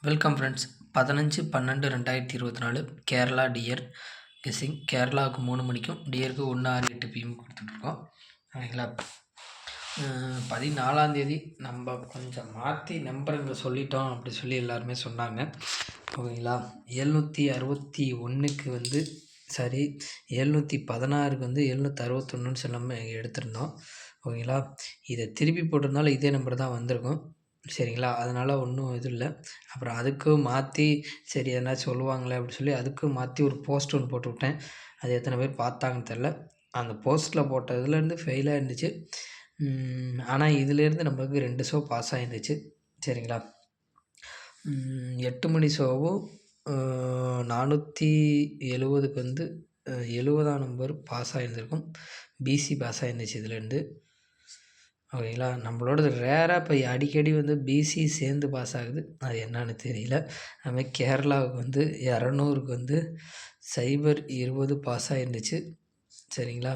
Welcome friends. 15/12/2024 Kerala dear guessing. கேரளாவுக்கு 3 மணிக்கும் டியருக்கு 1:06 PM கொடுத்துட்ருக்கோம். ஓகேங்களா. 14ஆம் நம்ம கொஞ்சம் மாற்றி நம்பர் இங்கே சொல்லிட்டோம் அப்படி சொல்லி எல்லாருமே சொன்னாங்க. ஓகேங்களா. 761க்கு வந்து சரி 716க்கு வந்து 761ன்னு சொல்லாமல் எடுத்திருந்தோம். ஓகேங்களா. இதை திருப்பி போட்டிருந்தாலும் இதே நம்பர் தான் வந்திருக்கும். சரிங்களா. அதனால் ஒன்றும் இது இல்லை. அப்புறம் அதுக்கும் மாற்றி சரி எதனா சொல்லுவாங்களே அப்படின்னு சொல்லி அதுக்கும் மாற்றி ஒரு போஸ்ட் ஒன்று போட்டு விட்டேன். அது எத்தனை பேர் பார்த்தாங்கன்னு தெரில. அந்த போஸ்ட்டில் போட்ட இதுலேருந்து ஃபெயிலாக இருந்துச்சு. ஆனால் இதுலேருந்து நம்மளுக்கு 2 ஷோ பாஸ் ஆகிருந்துச்சு. சரிங்களா. 8 மணி ஷோவும் 470க்கு வந்து 70ஆம் நம்பர் பாஸ் ஆகிருந்திருக்கும். பிசி பாஸ் ஆகிருந்துச்சு இதுலேருந்து. ஓகேங்களா. நம்மளோடது ரேராக இப்போ அடிக்கடி வந்து பிசி சேர்ந்து பாஸ் ஆகுது. அது என்னான்னு தெரியல. அதுமாதிரி கேரளாவுக்கு வந்து 200க்கு வந்து 020 பாஸ் ஆகிருந்துச்சு. சரிங்களா.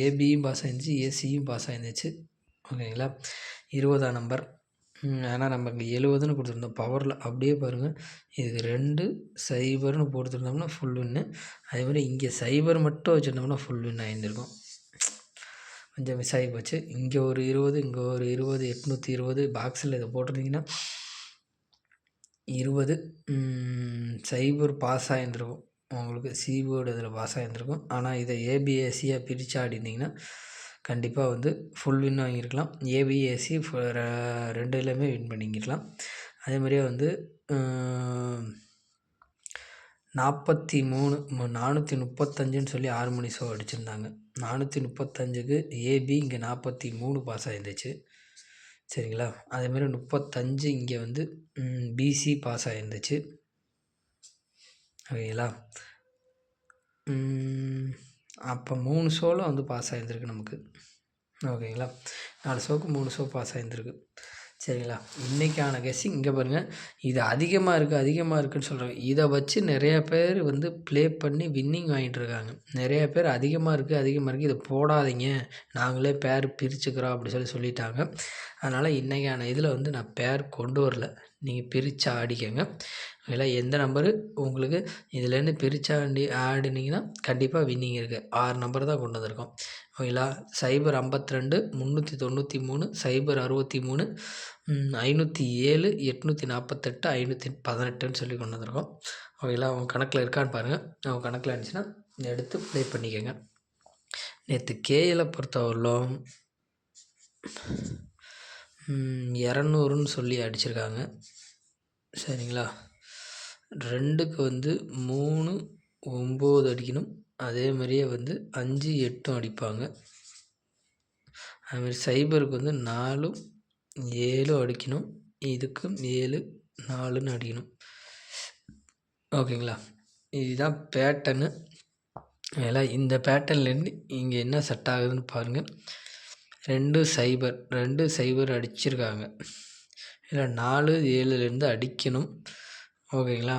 ஏபியும் பாஸ் ஆகிருந்துச்சு, ஏசியும் பாஸ் ஆகிருந்துச்சு. ஓகேங்களா. 20ஆம் நம்பர். ஆனால் நம்ம இங்கே 70ன்னு கொடுத்துருந்தோம் பவரில். அப்படியே பாருங்கள், இதுக்கு 2-0ன்னு போட்டுருந்தோம்னா ஃபுல் வின்னு. அதேமாதிரி இங்கே 0 மட்டும் வச்சுருந்தோம்னா ஃபுல் வின் ஆகியிருந்திருக்கும். கொஞ்சம் மிஸ் ஆகி போச்சு. இங்கே ஒரு 20, இங்கே ஒரு 20, 820 பாக்ஸில் இதை போட்டிருந்தீங்கன்னா 20 0 பாஸ் ஆகியிருந்திருக்கும். உங்களுக்கு சிபோர்டு இதில் பாஸ் ஆகியிருந்திருக்கும். ஆனால் இதை ஏபிஏசியாக பிரித்து ஆடிருந்தீங்கன்னா கண்டிப்பாக வந்து ஃபுல் வின் வாங்கியிருக்கலாம். ஏபிஏசி ரெண்டுலேயுமே வின் பண்ணிக்கிருக்கலாம். அதே மாதிரியே வந்து 435ன்னு சொல்லி 6 மணி ஷோ அடிச்சிருந்தாங்க. 435க்கு ஏபி இங்கே 43 பாஸ் ஆகிருந்துச்சு. சரிங்களா. அதேமாதிரி 35 இங்கே வந்து பிசி பாஸ் ஆகிருந்துச்சு. ஓகேங்களா. அப்போ 3 ஷோவில் வந்து பாஸ் ஆகிருந்திருக்கு நமக்கு. ஓகேங்களா. 4 ஷோக்கு 3 ஷோ பாஸ் ஆகிருந்திருக்கு. சரிங்களா. இன்றைக்கான கெஸ்ஸிங் இங்கே பாருங்கள். இது அதிகமாக இருக்குதுன்னு சொல்கிறாங்க. இதை வச்சு நிறையா பேர் வந்து ப்ளே பண்ணி வின்னிங் வாங்கிட்டுருக்காங்க. நிறையா பேர் அதிகமாக இருக்குது இதை போடாதீங்க, நாங்களே பேர் பிரிச்சுக்கிறோம் அப்படி சொல்லிட்டாங்க. அதனால் இன்றைக்கான இதில் வந்து நான் பேர் கொண்டு வரல. நீங்கள் பிரித்து ஆடிக்கங்க. ஓகேங்களா. எந்த நம்பரு உங்களுக்கு இதுலேருந்து பிரித்து ஆடினீங்கன்னா கண்டிப்பாக வின்னிங் இருக்குது. 6 நம்பர் தான் கொண்டு வந்திருக்கோம். ஓகேங்களா. 052 393 063 507 848 518ன்னு சொல்லி கொண்டு வந்திருக்கோம். ஓகேங்களா. அவங்க கணக்கில் இருக்கான்னு பாருங்கள். அவங்க கணக்கில் இருந்துச்சுன்னா எடுத்து ப்ளே பண்ணிக்கோங்க. நேற்று கேஎலை பொறுத்தவரையிலும் 200ன்னு சொல்லி அடிச்சிருக்காங்க. சரிங்களா. 2க்கு வந்து 3 9 அடிக்கணும். அதே மாதிரியே வந்து 5 8 அடிப்பாங்க. அதுமாதிரி 0க்கு வந்து 4 7 அடிக்கணும். இதுக்கு 7 4ன்னு அடிக்கணும். ஓகேங்களா. இதுதான் பேட்டர்னு. அதனால் இந்த பேட்டர்ன்லேருந்து இங்கே என்ன செட் ஆகுதுன்னு பாருங்கள். 2-0 அடிச்சிருக்காங்க. இல்லை 4-7லேருந்து அடிக்கணும். ஓகேங்களா.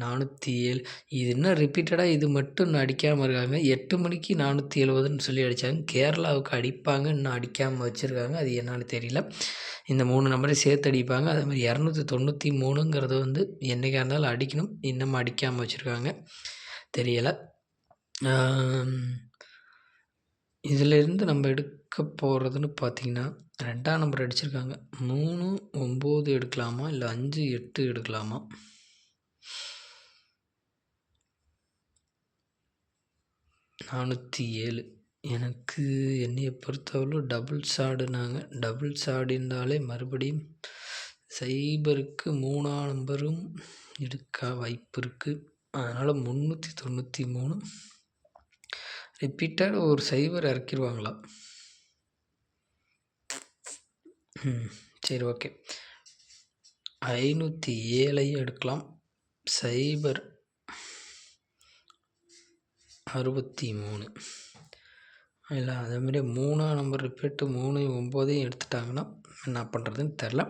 407 இது இன்னும் ரிப்பீட்டடாக இது மட்டும் இன்னும் அடிக்காமல் இருக்காங்க. 8 மணிக்கு 470ன்னு சொல்லி அடித்தாங்க. கேரளாவுக்கு அடிப்பாங்க, இன்னும் அடிக்காமல் வச்சுருக்காங்க. அது என்னான்னு தெரியல. இந்த 3 நம்பரையும் சேர்த்து அடிப்பாங்க. அதே மாதிரி 293ங்கிறது வந்து என்றைக்காக இருந்தாலும் அடிக்கணும். இன்னமும் அடிக்காமல் வச்சுருக்காங்க. தெரியலை. இதிலேருந்து நம்ம எடுக்க போகிறதுன்னு பார்த்திங்கன்னா 2ஆம் நம்பர் அடிச்சிருக்காங்க. 3 9 எடுக்கலாமா, இல்லை 5 8 எடுக்கலாமா? $407 எனக்கு என்னையை பொறுத்தவரை டபுள்ஸ் ஆடுனாங்க. டபுள்ஸ் ஆடிருந்தாலே மறுபடியும் 0க்கு 3ஆம் நம்பரும் எடுக்க வாய்ப்பு இருக்குது. அதனால் 393 ரிப்பீட்டட் ஒரு 0 இறக்கிடுவாங்களா? சரி, ஓகே. 507ஐயும் எடுக்கலாம். 063 இல்லை. அதேமாதிரி 3ஆம் நம்பர் ரிப்பீட்டு 3 9 எடுத்துட்டாங்கன்னா என்ன பண்ணுறதுன்னு தெரில.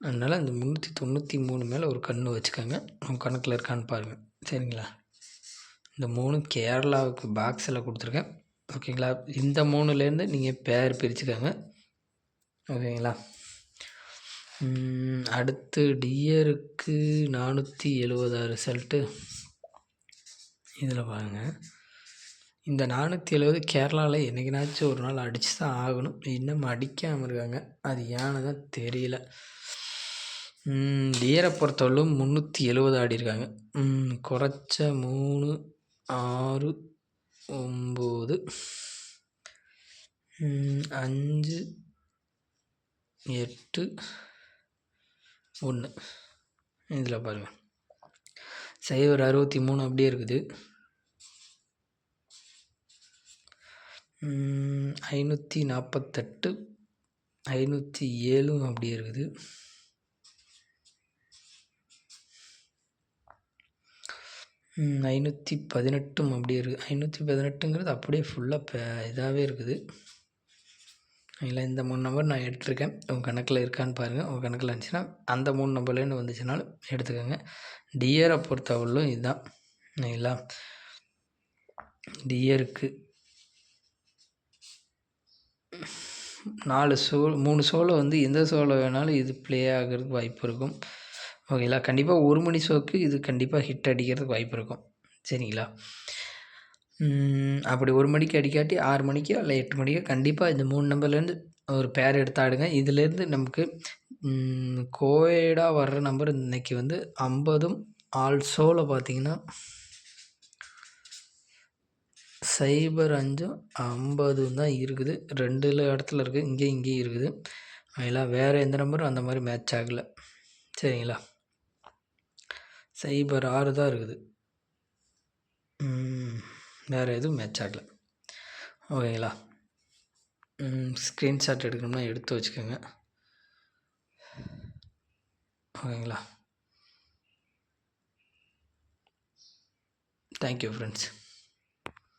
அதனால் இந்த 393 மேலே ஒரு கண்ணு வச்சுக்கோங்க. அவங்க கணக்கில் இருக்கான்னு பாருங்கள். சரிங்களா. இந்த 3 கேரளாவுக்கு பாக்ஸில் கொடுத்துருக்கேன். ஓகேங்களா. இந்த 3லேருந்து நீங்கள் பேர் பிரிச்சுக்கோங்க. ஓகேங்களா. அடுத்து டியருக்கு 470 ரிசல்ட்டு. இதில் பாருங்கள், இந்த 470 கேரளாவில் என்றைக்கினாச்சும் ஒரு நாள் அடித்து தான் ஆகணும். இன்னும் அடிக்காமல் இருக்காங்க. அது ஏன்னு தான் தெரியல. டியரை பொறுத்தவரையிலும் 370 ஆடிருக்காங்க. குறைச்ச 3 6 9 5 8 1. இதில் பாருங்கள், 063 அப்படியே இருக்குது. 548 507 அப்படியே இருக்குது. 518 அப்படியே இருக்குது. 518ங்கிறது அப்படியே ஃபுல்லாக இதாகவே இருக்குது. இல்லை, இந்த 3 நம்பர் நான் எடுத்திருக்கேன். உங்கள் கணக்கில் இருக்கான்னு பாருங்கள். உங்கள் கணக்கில் இருந்துச்சுன்னா அந்த 3 நம்பர்லேருந்து வந்துச்சுனாலும் எடுத்துக்கோங்க. டியரை பொறுத்தவரையிலும் இதுதான். இல்லைங்களா, டியருக்கு 3 ஷோவில் வந்து எந்த ஷோவில் வேணாலும் இது ப்ளே ஆகிறதுக்கு வாய்ப்பு இருக்கும். ஓகேங்களா, கண்டிப்பாக 1 மணி ஷோக்கு இது கண்டிப்பாக ஹிட் அடிக்கிறதுக்கு வாய்ப்பு இருக்கும். சரிங்களா, அப்படி 1 மணிக்கு அடிக்காட்டி 6 மணிக்கோ இல்லை 8 மணிக்கோ கண்டிப்பாக இந்த 3 நம்பர்லேருந்து ஒரு பேர் எடுத்து ஆடுங்க. இதுலேருந்து நமக்கு கோயடாக வர்ற நம்பர் இன்றைக்கி வந்து 50ம் ஆல்சோவில் பார்த்தீங்கன்னா 05 50 தான் இருக்குது. 2 இடத்துல இருக்குது. இங்கேயும் இருக்குது. அதெல்லாம் வேறு எந்த நம்பரும் அந்த மாதிரி மேட்ச் ஆகலை. சரிங்களா, 06 தான் இருக்குது. வேறு எதுவும் மேட்ச் ஆகலை. ஓகேங்களா, ஸ்க்ரீன்ஷாட் எடுக்கணும்னா எடுத்து வச்சுக்கோங்க. ஓகேங்களா, தேங்க்யூ ஃப்ரெண்ட்ஸ்.